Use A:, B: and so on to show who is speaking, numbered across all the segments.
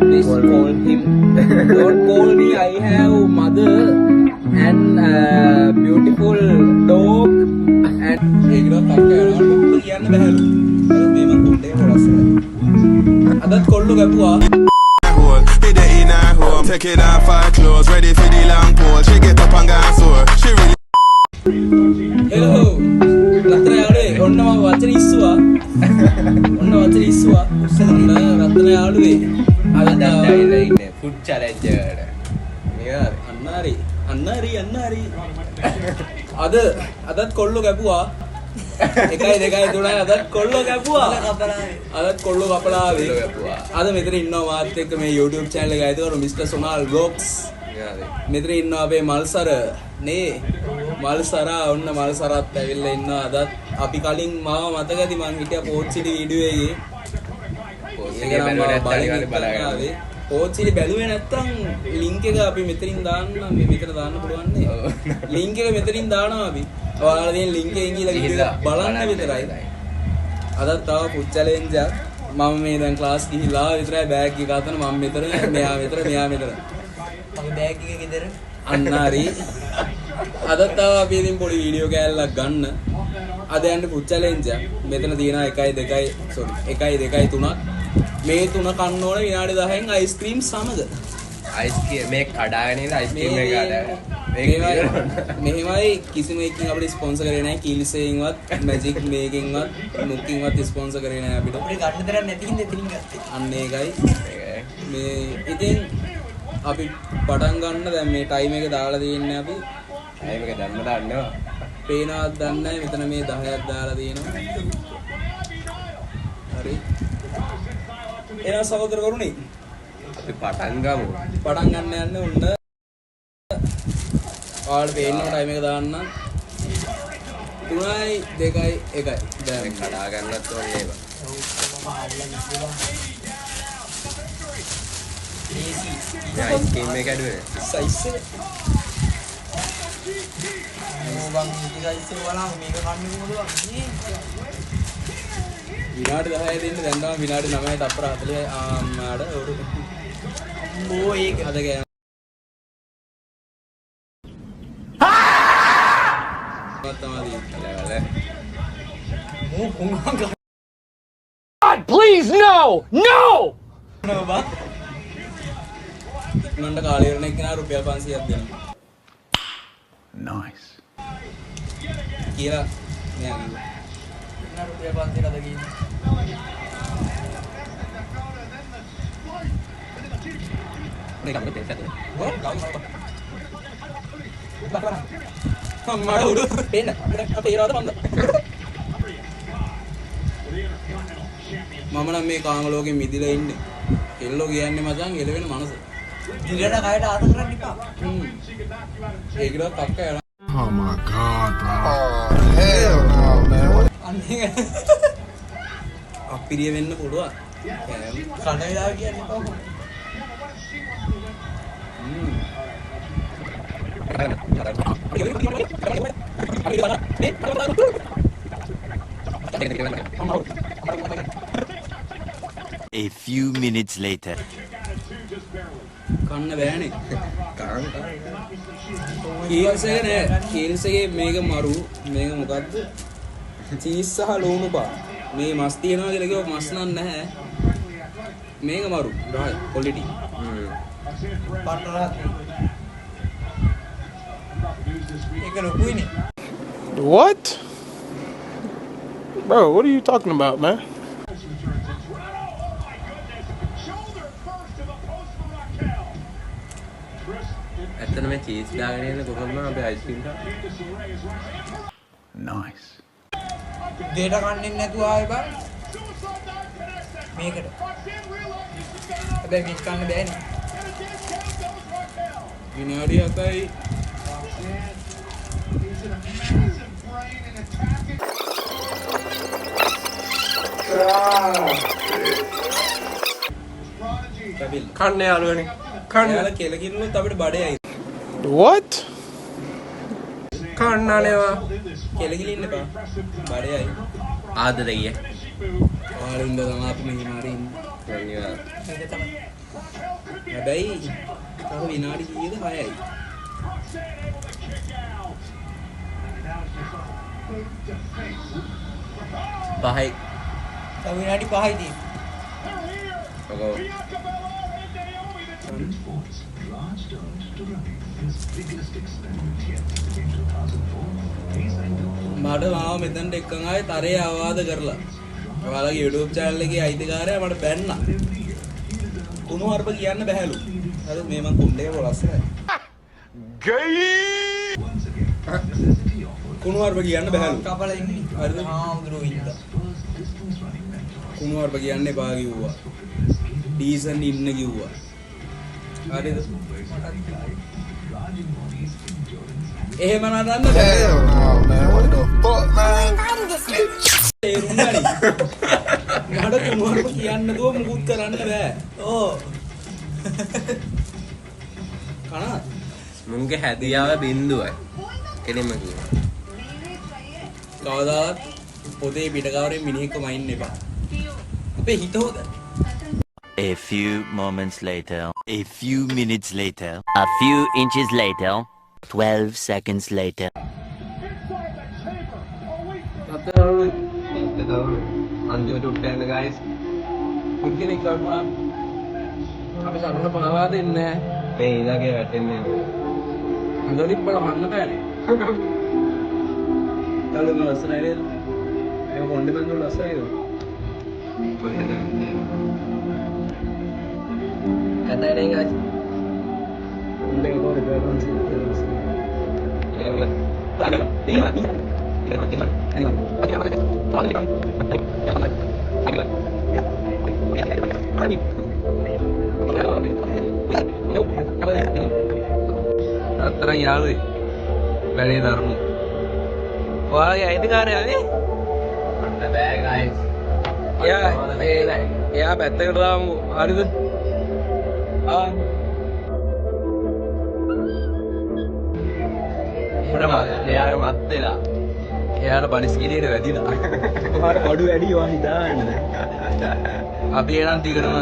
A: Please call him. Don't call me. I have mother and beautiful dog and ඒකවත් තාක්ක යනවා කියන්න බැහැලු. මේ මං කොණ්ඩේ හොරස්සන. අදත් කොල්ල ගැපුවා. Take it off her clothes, ready for the long pole. She get up and go sore. She really. Hello. රත්න යාළුවේ ඔන්න මම වචන ඉස්සුවා. ඔන්න වචන ඉස්සුවා. ඔන්න රත්න යාළුවේ. අද දැයිලා ඉන්නේ ෆුඩ් චැලෙන්ජ් එකට. මේක අන්නාරි. අදත් කොල්ලෝ ගැපුවා. 1 2 3 අදත් කොල්ලෝ ගැපුවා. අදත් කොල්ලෝ කපලාවේ. අද මෙතන ඉන්නවා මාත් එක්ක මේ YouTube channel එක ඇතුළේ මිස්ටර් සොනාල් vlogs. මෙතන ඉන්නවා අපේ මල්සර නේ. මල්සරා ඔන්න මල්සරත් ඇවිල්ලා ඉන්නවා. අදත් අපි කලින් මාව මතකද මං හිටියා පෝච්චිලි වීඩියෝ එකේ. පෝච්චිලි බලන්න. පෝච්චිලි බැලුවේ නැත්තම් link එක අපි මෙතනින් දාන්න මේ මෙතන දාන්න පුළුවන් නේ. link එක මෙතනින් දානවා අපි. ඔයාලා තියෙන link එකෙන් ගිහලා බලන්න විතරයි. අදත් තව ෆුඩ් චැලෙන්ජ් එක. මම මේ දැන් ක්ලාස් ගිහිලා විතරයි බෑග් එක ගන්න මම මෙතන මෙයා මෙතන. අපි බෑග් එක ගෙදර අන්නාරි. අදත් තව අපි ඉතින් පොඩි වීඩියෝ කෑල්ලක් ගන්න. අද යන්නේ ෆුඩ් චැලෙන්ජ් එක. මෙතන තියෙනවා 1 2 3ක්. මේ 3 කන්න ඕන විනාඩි 10න් අයිස්ක්‍රීම් සමග. අයිස්ක්‍රීම් මේ කඩාගෙන ඉඳ අයිස්ක්‍රීම් එක කඩාගෙන. මෙහෙමයි කිසිම එකකින් අපිට ස්පොන්සර් කරේ නැහැ. කිල්සෙන්වත් මැජික් මේකෙන්වත් මුකින්වත් ස්පොන්සර් කරේ නැහැ අපිට. අපිට ගන්න දෙයක් නැති හින්දා එතනින් ගත්තේ. අන්න ඒකයි. මේ ඉතින් අපි පටන් ගන්න දැන් මේ ටයිම් එක දාලා තියෙන්නේ අපි. ටයිම් එක දැම්ම දාන්නවා. පේනවත් දන්නේ නැහැ. මෙතන මේ 10ක් දාලා තියෙනවා. හරි. එනවා සහෝදර කරුණේ. අපි පටන් ගමු. පටන් ගන්න යන්නේ උන්න. ඔයාලට පේන්න ටයිම් එක දාන්න. 3යි 2යි 1යි. දැන් කඩා ගන්නත් ඕනේ ඒක. අයිස්ක්‍රීම් එක ඇදුවේ. සයිස් එක. මොබන් ඉති සයිස් එක බලන්න මේක කන්නේ කොහොමද වගේ. විනාඩි 10 දෙන්න දැන් තමයි විනාඩි 9යි තප්පර 40යි ආම්මාඩ අම්මෝ ඒක අද ගෑ God, please no බා ඉක්මනට කාලේ ඉවරන එක්කෙනා රුපියල් 500ක් දෙනවා nice කියලා මෙයා කිව්වා රුපියල් 500ක් අද ගිහින් මේක අපිට දෙන්න. අම්මාට උඩ පේන්න. අපේ ඉරාද බන්ද. මම නම් මේ කාම ලෝකෙ මිදිලා ඉන්නේ. එල්ලෝ කියන්නේ මචං එළවෙන මනස. දිලට කයට ආස කරන්න එපා. ඒකවත් පක්ක යනවා. Oh my god, bro. Oh hell no, man. අන්නේ අපිරිය වෙන්න පුළුවන්. කණවිලා කියන්නේ කොහොමද?
B: A few minutes later.
A: කන්න බෑනේ. කීල්ස් එක නෑ. කීල්ස් එකේ මේක මරු. මේක මොකද්ද? චීස් සහ ලුණු පා. මේ මස් තියනවා කියලා කිව්ව මස් නන් නැහැ. මේක මරු. රහයි ක්වොලිටි. පටරත්. ඒක ලොකුයිනේ.
C: What? Bro, what are you talking about, man?
A: ඇත්තට මේ චීස් දාගෙන ඉන්න කොහොමද අපේ අයිස්ක්‍රීම් එක?
C: Nice.
A: දෙයට කන්නේ නැතුව ආවේ බං. මේකට. හැබැයි මේක කන්න බෑනේ. විනාඩි 7යි.
C: කන්න යාළුවනේ. කන්න.
A: යාළුවා කෙල කිනුනොත් අපිට බඩේයි.
C: What?
A: කන්නනේවා. කෙල කිලින්න බා. බඩේයි. ආදරේ. ඔයාලින්ද තමයි අපි මෙහි මාරින්නේ. හැබැයි තව විනාඩි කීයද 6යි. පහයි.
D: තව විනාඩි 5යි තියෙන්නේ.
A: ඔකෝ. මට මාව මෙතනට එක්කන් ආවේ තරේ අවවාද කරලා. ඔයාලගේ YouTube channel එකේ අයිතිකාරයා මට බැන්නා. කුණු අරප කියන්න බැහැලු. හරි මේ මං කුණ්ඩේ ලස්සනයි. ගයි. කුණු අරප කියන්න බැහැලු.
D: කපලා ඉන්නේ.
A: හරිද?
D: ආමුදුරෝ ඉන්න.
A: කුණු අරප කියන්න එපා කිව්වා. ඩීසන් ඉන්න කිව්වා. හරිද? එහෙම නටන්න බෑ. තේරුණානේ. මට කුණුවරප කියන්න දුව මුකුත් කරන්න බෑ. ඕ. කනත්
C: මුන්ගේ හැදියාව බින්දුවයි. කෙලින්ම කියනවා.
A: කවදාවත් පොතේ පිටකවරෙන් මිනිහෙක්ව මයින්න එපා. අපේ හිත හොද.
B: A few moments later. A few minutes later. A few inches later. 12 seconds later.
C: අන්තිමට උට්ටන්න ගයිස්. මුන්ගේ කරපුවා අපි සරල පාවා දෙන්නේ නැහැ. මේ ඊළඟේ වැටෙන්නේ. අන්දරින් බල මන්න බෑනේ.
A: කලුම ලස්සනයි නේද? මේ කොණ්ඩේ බඳු ලස්සනයිද?
C: කොහෙද? කතාරේ ගාස්.
A: කොණ්ඩේ කොහෙද බෑන්ස්
C: අතරන් යාළුවේ වැඩේ දරමු. ඔයාගේ අයිතිකාරයානේ? මට බෑ ගයිස්. එයා පැත්තකට දාමු. හරිද? එයාට මත් වෙලා. එයාට බනිස්කිරියට වැදිලා.
A: ඔයාට බඩු වැඩි ඔයා හිතාන්න.
C: අපි එනම් ටිකටම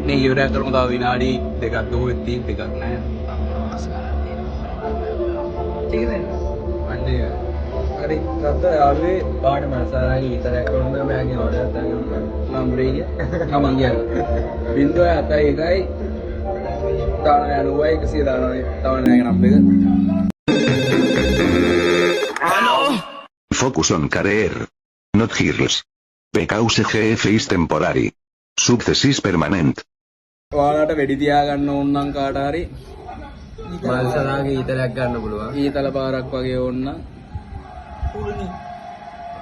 C: මේ ඉවරයක් කරමු. තව විනාඩි 2ක් දුවෙත් තියෙන දෙකක් නැහැ. ටිකද? අන්නේ හරි සත්ත යාළුවේ පාට මනසාරයි ඉතරයක් කරන මෑගේ ඕඩර් ගන්න නම්බරේ කිය. කමන් කියන්න. 0.71යි තාන 90යි 119 තව නෑගේ නම්බර එක.
E: Focus on career. Not hearless. Pecause GF is temporary. Success is permanent.
A: ඔයාලට වෙඩි තියාගන්න ඕන නම් කාට හරි
C: මල්සලාගේ ඊතරයක් ගන්න පුළුවන්.
A: ඊතල පාරක් වගේ ඕන නම්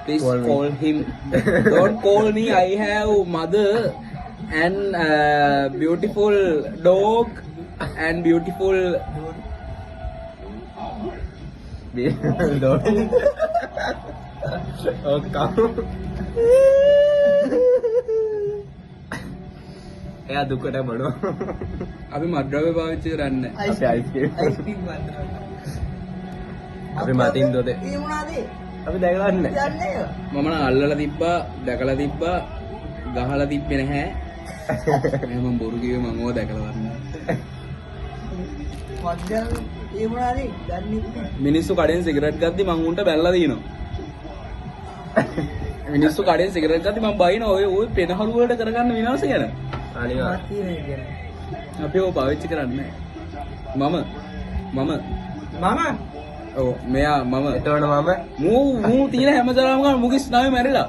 A: please call him. Don't call me. I have mother and beautiful dog and beautiful
C: එයා දුකට බඩෝ.
A: අපි මද්ද්‍රව්‍ය පාවිච්චි කරන්නේ
C: අපි අයිස්ක්‍රීම්
D: මන්ත්‍රා.
C: අපි මතින් දොද
D: ඒ මොනවාද?
C: අපි දැකලා නැහැ.
D: යන්නේ.
A: මම නම් අල්ලලා තිබ්බා දැකලා තිබ්බා ගහලා තිබ්බේ නැහැ. මම බොරු කිව්වේ මම ඕවා දැකලා වන්නේ.
D: මද්දල් ඒ මොනවාද? දන්නේ
A: මිනිස්සු කඩෙන් සිගරට් ගද්දි මං උන්ට බැලලා දිනවා. මිනිස්සු කඩෙන් සිගරට් ගද්දි මං බයිනවා ඔය පෙනහළු වලට කරගන්න විනාශ ගැන.
C: අනිවාර්යයෙන්.
A: අපි ඕවා පාවිච්චි කරන්නේ නැහැ. මම ඔව් මෙයා මම
C: එතකොට මම
A: මූ තියෙන හැමදාම ගන්න මුගේ ස්නායු මැරිලා.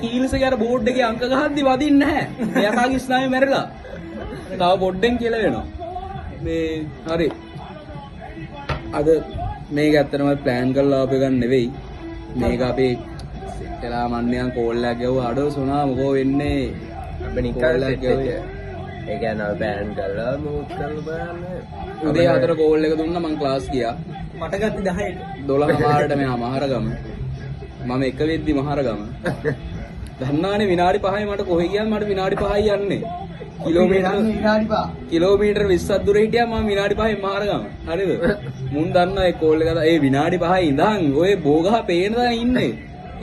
A: කීල්සගේ අර බෝඩ් එකේ අංක ගහද්දි වදින්නේ නැහැ. එයාගේ ස්නායු මැරිලා. තව බොඩ්ඩෙන් කියලා වෙනවා. මේ හරි. අද මේක ඇත්තටම ප්ලෑන් කරලා ආපු එකක් නෙවෙයි. මේක අපේ එලා මන්නයන් කෝල් එකක් ගැව්වා. අඩෝ සුනා මොකෝ වෙන්නේ?
C: අපි නිකන් සෙට් වෙච්ච. ඒ කියන්නේ ප්ලෑන් කරලා මූව් කරලා බලන්න.
A: උදේ 4 කෝල් එක දුන්නා මං ක්ලාස් ගියා.
D: මට ගත්තේ 10ට.
A: 12 මාරට මෙහා මහරගම. මම එක වෙද්දි මහරගම. දන්නානේ විනාඩි 5යි මට කොහෙ ගියත් මට විනාඩි 5යි යන්නේ. කිලෝමීටර් 20ක් දුර හිටියා මම විනාඩි 5න් මහරගම. හරිද? මුන් දන්නා ඒ කෝල් එක ඒ විනාඩි 5යි ඉඳන් ඔය බෝගහ පේන දා ඉන්නේ.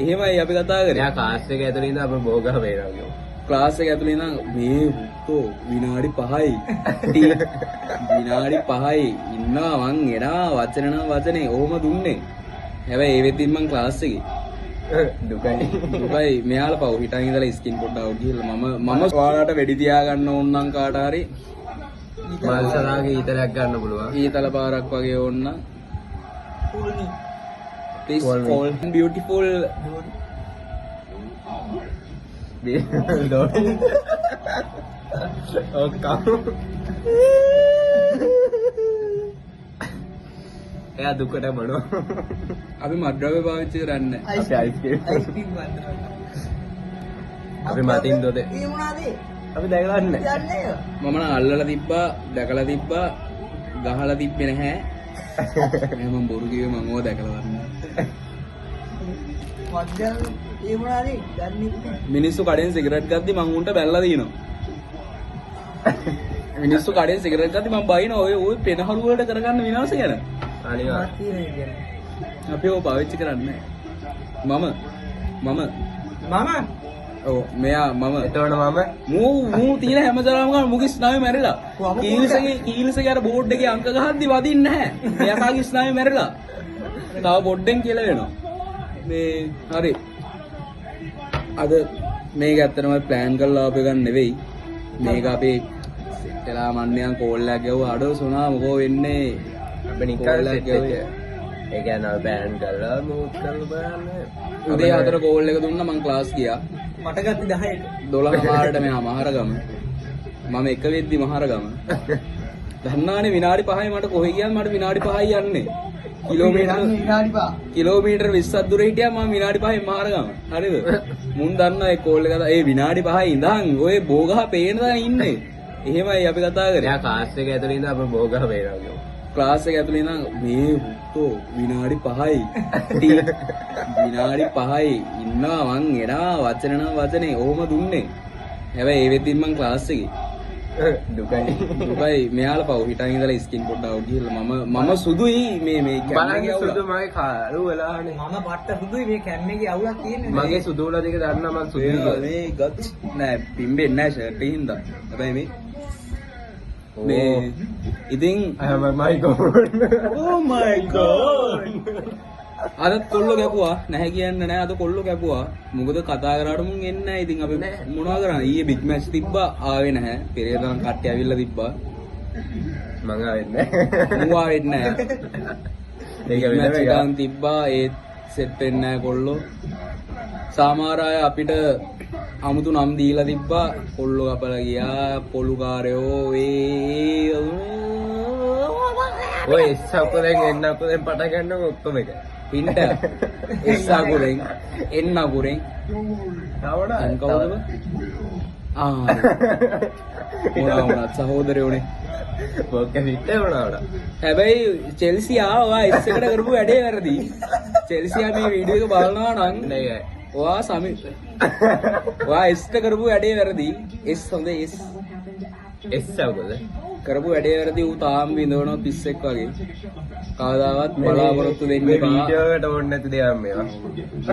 A: එහෙමයි අපි කතා කරේ.
C: එයා කාස් එක ඇතුළේ ඉඳන් අපේ බෝගහ වේනවා කියමු.
A: ක්ලාස් එක ඇතුලේ ඉඳන් මේ හුත්තෝ විනාඩි 5යි විනාඩි 5යි ඉන්නවා මං එනවා වචන නම් වචනේ ඕම දුන්නේ. හැබැයි ඒ වෙද්දින් මං ක්ලාස් එකේ දුකයි මෙයාලා පව් හිටන් ඉඳලා ස්කින් පොඩ්ඩක් අවුට් ගිහලා මම ඔයාලට වෙඩි තියා ගන්න ඕන නම් කාට හරි
C: මල්සලාගේ ඊතලයක් ගන්න පුළුවන්.
A: ඊතල පාරක් වගේ ඕන නම්
D: පුරුණි.
A: please
C: Call me.
A: call beautiful
C: එයා දුකට මොනවා
A: අපි මඩ්‍රව්‍ය පාවිච්චි කරන්නේ නැහැ.
C: අපි අයිස්ක්‍රීම්
D: අයිස්ක්‍රීම් වන්දන.
C: අපි මතින් දොද
D: ඒ මොනවාද?
C: අපි දැකලා නැහැ.
D: යන්නේ.
A: මම නම් අල්ලලා තිබ්බා දැකලා තිබ්බා ගහලා තිබ්බේ නැහැ. මම බොරු කිව්වේ මම ඕවා දැකලා වන්නේ.
D: මද්දල් ඒ මොනවාද? යන්නේ.
A: මිනිස්සු කඩෙන් සිගරට් ගද්දි මං උන්ට බැලලා දිනවා. මිනිස්සු කඩෙන් සිගරට් ගද්දි මං බයිනවා ඔය පෙනහළු වලට කරගන්න විනාශ ගැන.
C: අනිවාර්යයෙන්
A: අපි ඕවා පාවිච්චි කරන්නේ නැහැ. මම ඔව් මෙයා මම
C: එතකොට මම
A: මූ තියෙන හැමදාම ගන්න මුගේ ස්නායු මැරිලා. කීල්සගේ අර බෝඩ් එකේ අංක ගහද්දි වදින්නේ නැහැ. මෙයාගේ ස්නායු මැරිලා. තව බොඩ්ඩෙන් කියලා වෙනවා. මේ හරි. අද මේක ඇත්තටම ප්ලෑන් කරලා ආපු එකක් නෙවෙයි. මේක අපේ එලා මන්නයන් කෝල් එකක් ගැව්වා. අඩෝ සුනා මොකෝ වෙන්නේ?
C: අපි නිකන් සෙට් එක. ඒ කියන්නේ බෑන් කරලා මූව් කරලා බලන්න.
A: උදේ 4 කෝල් එක දුන්නා මං ක්ලාස් ගියා.
D: මට ගත්තේ 10ට.
A: 12 මාරට මෙහා මහරගම. මම එක වෙද්දි මහරගම. දන්නානේ විනාඩි 5යි මට කොහෙ ගියත් මට විනාඩි 5යි යන්නේ. කිලෝමීටර් 20ක් දුර හිටියා මම විනාඩි 5න් මහරගම. හරිද? මුන් දන්නා ඒ කෝල් එක ඒ විනාඩි 5යි ඉඳන් ඔය බෝගහ පේන දා ඉන්නේ. එහෙමයි අපි කතා කරේ.
C: එයා කාස් එක ඇතුළේ ඉඳන් අපි බෝගහ වේනවා කියමු.
A: ක්ලාස් එක ඇතුලේ ඉඳන් මේ හුත්තෝ විනාඩි 5යි විනාඩි 5යි ඉන්නවා මං එනවා වචන නම් වචනේ ඕම දුන්නේ. හැබැයි ඒ වෙද්දින් මං ක්ලාස් එකේ දුකයි මෙයාලා පව් හිටන් ඉඳලා ස්කින් පොඩ්ඩක් අවුට් ගිහලා මම සුදුයි මේ
C: බලන්න සුදු මගේ කාරු වෙලානේ.
D: මම පට්ට සුදුයි මේ කැම් එකේ අවුලක් තියෙන්නේ.
C: මගේ සුදු වල දෙක දන්නා මම සුදු කියලා.
A: මේ ගත් නෑ පිම්බෙන්නේ නෑ ෂර්ට් එකේ හින්දා. හැබැයි මේ ඉතින්
C: my god
A: oh my god අද කොල්ල ගැපුවා නැහැ කියන්න නෑ අද කොල්ල ගැපුවා මොකද කතා කරාට මුන් එන්නේ නැහැ ඉතින් අපි මොනවා කරන්නේ ඊයේ බිග් මැච් තිබ්බා ආවේ නැහැ පෙරේදා නම් කට්ටිය ඇවිල්ලා තිබ්බා
C: මං ආවෙන්නේ නැහැ
A: මූ ආවෙන්නේ නැහැ
C: ඒක වෙන
A: මැච්
C: එකක්
A: එකක් තිබ්බා ඒත් සෙට් වෙන්නේ නැහැ කොල්ලෝ සමහර අය අපිට අමුතු නම් දීලා තිබ්බා කොල්ලෝ කපලා ගියා පොලුකාරයෝ
C: ඔය ඉස්සකුරෙන් එන්නකුරෙන් පටන් ගන්නකො ඔක්කොම එක
A: පින්ට ඉස්සකුරෙන් එන්නකුරෙන්
C: තවඩා
A: කවුද මොනවා සහෝදරයෝනේ
C: බොක්ක පිටේ වුණාවඩා
A: හැබැයි චෙල්සි ආවා ඉස්සෙකට කරපු වැඩේ වැරදි චෙල්සි මේ වීඩියෝ එක බලනවා නම්
C: නෑ
A: ඔයා සමි ඔයා එස්ට කරපු වැඩේ වැරදි එස් හොඳ එස්
C: එස්සකුද
A: කරපු වැඩේ වැරදි ඌ තාම විඳවනවා පිස්සෙක් වගේ කවදාවත් බලාපොරොත්තු වෙන්න එපා
C: වීඩියෝ එකට ඕනේ නැති දේවල් මේවා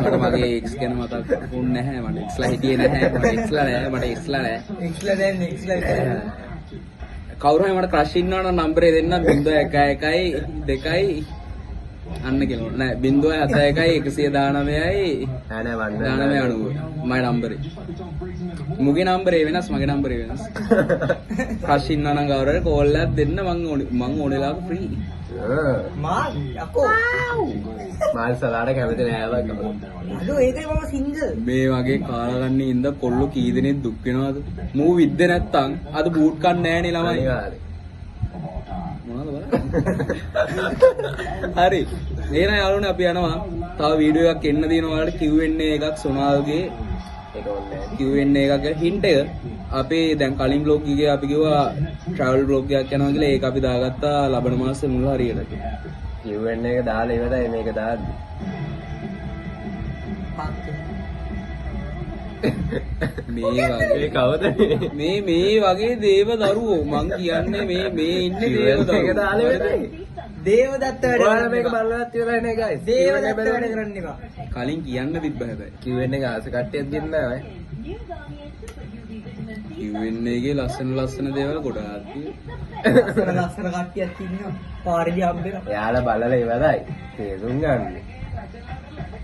A: මට මගේ එක්ස් ගැන මතක් වුන්නේ නැහැ මට එක්ස්ලා හිටියේ නැහැ මට එක්ස්ලා නැහැ
D: එක්ස්ලා දැන් එක්ස්ලා විතරයි.
A: කවුරු හරි මට ක්‍රෂ් ඉන්නවා නම් නම්බරේ දෙන්න 0112 අන්න කියලා නෑ 071 119යි
C: නෑ වන්න
A: 9990 මගේ නම්බරේ මුගේ නම්බරේ වෙනස් මගේ නම්බරේ වෙනස් ක්‍රෂ් ඉන්නවා නම් කවුරු හරි කෝල් එකක් දෙන්න මං ඕනෙලාක ෆ්‍රී
D: මා යකෝ
C: මාල් සලාට කැමති නෑ වගේ
D: අදෝ ඒකයි මම සිංගල්.
A: මේ වගේ කාලගන්නේ ඉඳ කොල්ලෝ කී දෙනෙක් දුක් වෙනවද මූ විද්ද නැත්තම් අද බූට් කන්න නෑනේ ළමයි
C: අනිවාර්යයෙන්
A: මොනවද බලන්න හරි එහෙනම් යාළුවනේ අපි යනවා තව වීඩියෝ එකක් එන්න දිනවා ඔයාලට Q&A එකක් සොනාල්ගේ
C: ඒක ඕනේ
A: Q&A එකක හින්ට් එක අපේ දැන් කලින් බ්ලොග් එකේ අපි කිව්වා ට්‍රැවල් බ්ලොග් එකක් යනවා කියලා ඒක අපි දාගත්තා ලබන මාසේ මුල හරියට
C: Q&A එක දාලා ඉවරයි මේක දාද්දි
A: මේ වගේ
C: කවුද
A: මේ වගේ දේව දරුවෝ මං කියන්නේ මේ ඉන්නේ දේව
C: ඒක
A: දරුවෝ
C: දාලා ඉවරයි
D: දේවදත්ත වැඩ
C: ඔයාලා මේක බලවත් ඉවරයි නේ guys
D: දේවදත්ත වැඩ කරන්න එපා.
A: කලින් කියන්න තිබ්බ හැබැයි
C: Q&A එක ආස කට්ටියක් දෙන්න නෑ
A: Q&A එකේ ලස්සන දේවල් ගොඩාක් තියෙනවා.
D: ලස්සන කට්ටියක් ඉන්නවා. පාරේදී හම්බෙනවා.
C: එයාලා බලලා ඉවරයි. තේරුම් ගන්න.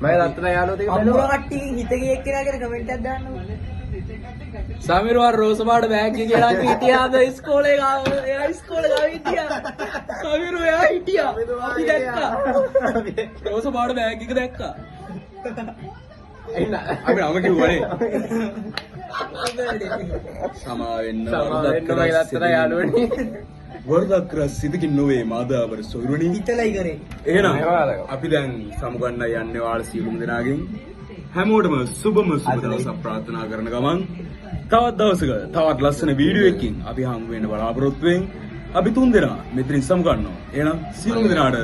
C: මම රත්න යාළුවෝ ටික
D: අමුර
C: බලනවා.
D: කට්ටියකින් හිතගේ එක්කෙනා කියලා කමෙන්ට් එකක් දාන්න.
A: සමීර වර රෝස පාට බෑග් එක කියලා හිටියාද ඉස්කෝලේ ගාව. එයා ඉස්කෝලේ ගාව හිටියා. සමීර එයා හිටියා. අපි දැක්කා. රෝස පාට බෑග් එක දැක්කා.
C: එන්න.
A: අපි නම කිව්වනේ. සමා වෙන්න
C: රත්න යාළුවනේ.
A: වරදක් රස සිතකින් නොවේ මාදාවර සොයුරුණි.
D: හිතලයි කරේ.
A: එහෙනම් අපි දැන් සමුගන්න යන්නේ ඔයාලා සියලුම දෙනාගෙන් හැමෝටම සුබම සුබ දවසක් ප්‍රාර්ථනා කරන ගමන් තවත් දවසක තවත් ලස්සන වීඩියෝ එකකින් අපි හමු වෙන්න බලාපොරොත්තු වෙමින් අපි තුන් දෙනා මෙතනින් සමුගන්නවා. එහෙනම් සියලුම දෙනාට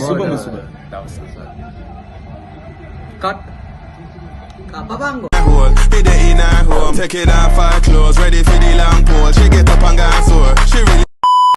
A: සුබම සුබ දවසක්. Cut
D: කපපංගෝ.
F: Hit the inner home, take it off our clothes, ready for the long pole.